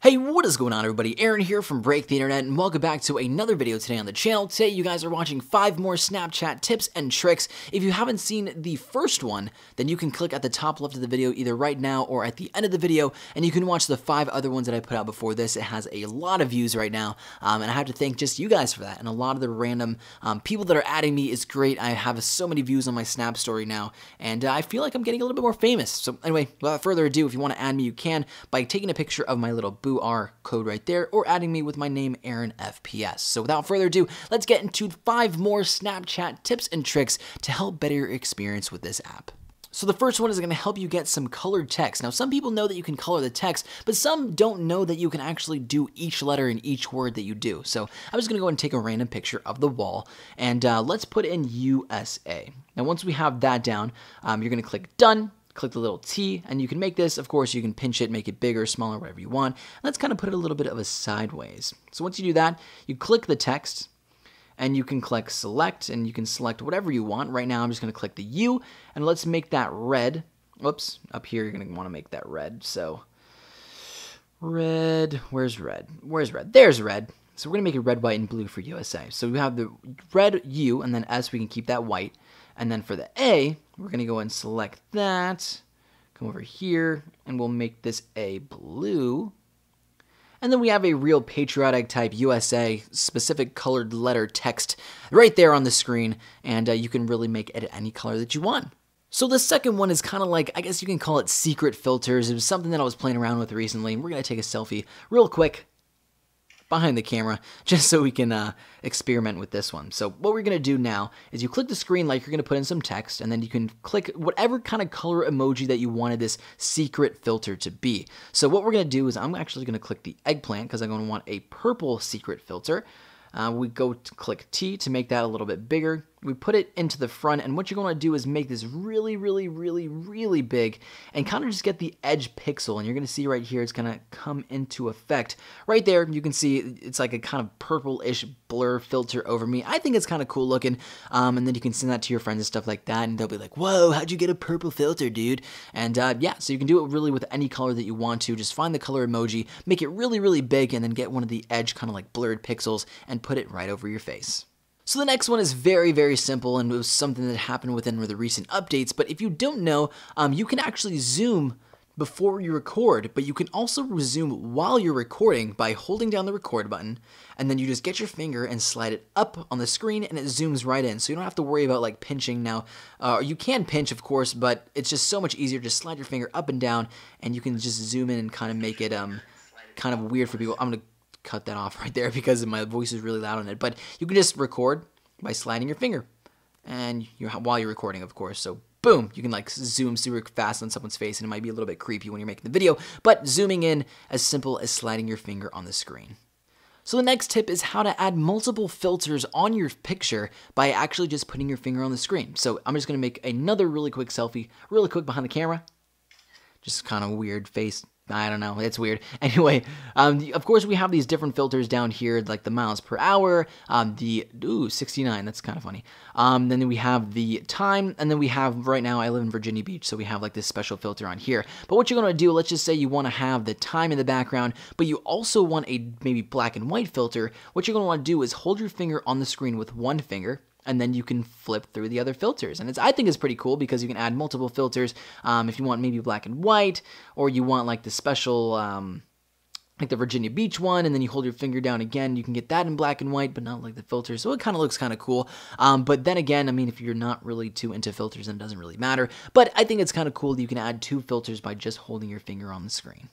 Hey, what is going on everybody? Aaron here from Break the Internet and welcome back to another video today on the channel. Today you guys are watching 5 more Snapchat tips and tricks. If you haven't seen the first one, then you can click at the top left of the video either right now or at the end of the video and you can watch the 5 other ones that I put out before this. It has a lot of views right now and I have to thank just you guys for that, and a lot of the random people that are adding me is great. I have so many views on my Snap story now and I feel like I'm getting a little bit more famous. So anyway, without further ado, if you want to add me, you can by taking a picture of my little Boo R code right there, or adding me with my name, Aaron FPS. So without further ado, let's get into 5 more Snapchat tips and tricks to help better your experience with this app. So the first one is going to help you get some colored text. Now some people know that you can color the text, but some don't know that you can actually do each letter in each word that you do. So I'm just going to go ahead and take a random picture of the wall, and let's put in USA. Now once we have that down, you're going to click Done. Click the little T, and you can make this, of course, you can pinch it, make it bigger, smaller, whatever you want. Let's kind of put it a little bit of a sideways. So once you do that, you click the text, and you can click Select, and you can select whatever you want. Right now, I'm just going to click the U, and let's make that red. Whoops, up here, you're going to want to make that red. So, red, where's red? Where's red? There's red. So we're going to make it red, white, and blue for USA. So we have the red U, and then S, we can keep that white. And then for the A, we're going to go and select that, come over here, and we'll make this A blue. And then we have a real patriotic type USA specific colored letter text right there on the screen, and you can really make it any color that you want. So the second one is kind of like, I guess you can call it secret filters. It was something that I was playing around with recently, and we're going to take a selfie real quick behind the camera, just so we can experiment with this one. So what we're going to do now is you click the screen like you're going to put in some text, and then you can click whatever kind of color emoji that you wanted this secret filter to be. So what we're going to do is I'm actually going to click the eggplant because I'm going to want a purple secret filter. We go to click T to make that a little bit bigger. We put it into the front, and what you're going to do is make this really, really, really, really big and kind of just get the edge pixel, and you're going to see right here it's going to come into effect. Right there, you can see it's like a kind of purple-ish blur filter over me. I think it's kind of cool looking, and then you can send that to your friends and stuff like that, and they'll be like, whoa, how'd you get a purple filter, dude? And yeah, so you can do it really with any color that you want to. Just find the color emoji, make it really, really big, and then get one of the edge kind of like blurred pixels and put it right over your face. So the next one is very, very simple, and it was something that happened within the recent updates, but if you don't know, you can actually zoom before you record, but you can also zoom while you're recording by holding down the record button, and then you just get your finger and slide it up on the screen, and it zooms right in, so you don't have to worry about like pinching now. You can pinch, of course, but it's just so much easier. Just slide your finger up and down, and you can just zoom in and kind of make it kind of weird for people. I'm going to cut that off right there because my voice is really loud on it, but you can just record by sliding your finger, and while you're recording, of course. So boom, you can like zoom super fast on someone's face, and it might be a little bit creepy when you're making the video, but zooming in as simple as sliding your finger on the screen. So the next tip is how to add multiple filters on your picture by actually just putting your finger on the screen. So I'm just going to make another really quick selfie, really quick behind the camera. Just kind of weird face. I don't know, it's weird. Anyway, of course we have these different filters down here, like the miles per hour, 69, that's kind of funny. Then we have the time, and then we have, right now I live in Virginia Beach, so we have like this special filter on here. But what you're going to do, let's just say you want to have the time in the background, but you also want a maybe black and white filter. What you're going to want to do is hold your finger on the screen with one finger, and then you can flip through the other filters. And I think it's pretty cool because you can add multiple filters if you want maybe black and white, or you want like the special, like the Virginia Beach one, and then you hold your finger down again, you can get that in black and white, but not like the filters. So it kind of looks kind of cool. But then again, I mean, if you're not really too into filters, then it doesn't really matter. But I think it's kind of cool that you can add 2 filters by just holding your finger on the screen.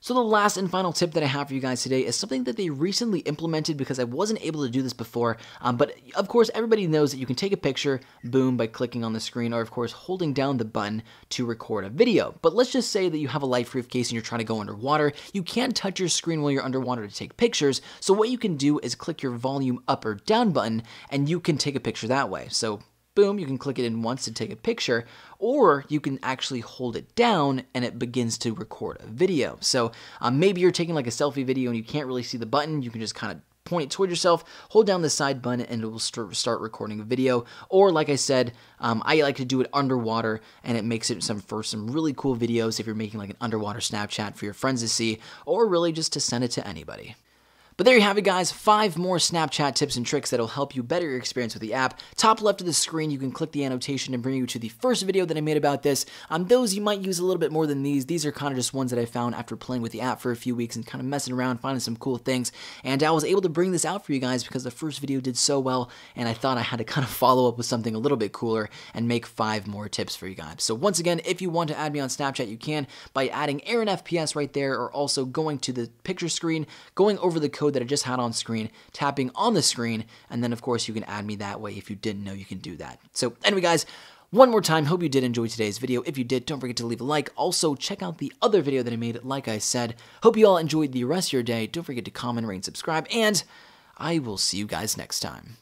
So the last and final tip that I have for you guys today is something that they recently implemented because I wasn't able to do this before, but of course everybody knows that you can take a picture, boom, by clicking on the screen, or of course holding down the button to record a video. But let's just say that you have a life-proof case and you're trying to go underwater. You can't touch your screen while you're underwater to take pictures, so what you can do is click your volume up or down button and you can take a picture that way. So boom, you can click it in once to take a picture, or you can actually hold it down and it begins to record a video. So maybe you're taking like a selfie video and you can't really see the button, you can just kind of point it toward yourself, hold down the side button, and it will start recording a video. Or like I said, I like to do it underwater, and it makes it for some really cool videos if you're making like an underwater Snapchat for your friends to see, or really just to send it to anybody. But there you have it, guys. 5 more Snapchat tips and tricks that will help you better your experience with the app. Top left of the screen, you can click the annotation and bring you to the first video that I made about this. Those you might use a little bit more than these. These are kind of just ones that I found after playing with the app for a few weeks and kind of messing around, finding some cool things. And I was able to bring this out for you guys because the first video did so well, and I thought I had to kind of follow up with something a little bit cooler and make 5 more tips for you guys. So once again, if you want to add me on Snapchat, you can by adding AaronFPS right there, or also going to the picture screen, going over the code that I just had on screen, tapping on the screen, and then of course you can add me that way if you didn't know you can do that. So anyway, guys, one more time, hope you did enjoy today's video. If you did, don't forget to leave a like. Also, check out the other video that I made, like I said. Hope you all enjoyed the rest of your day. Don't forget to comment, rate, and subscribe, and I will see you guys next time.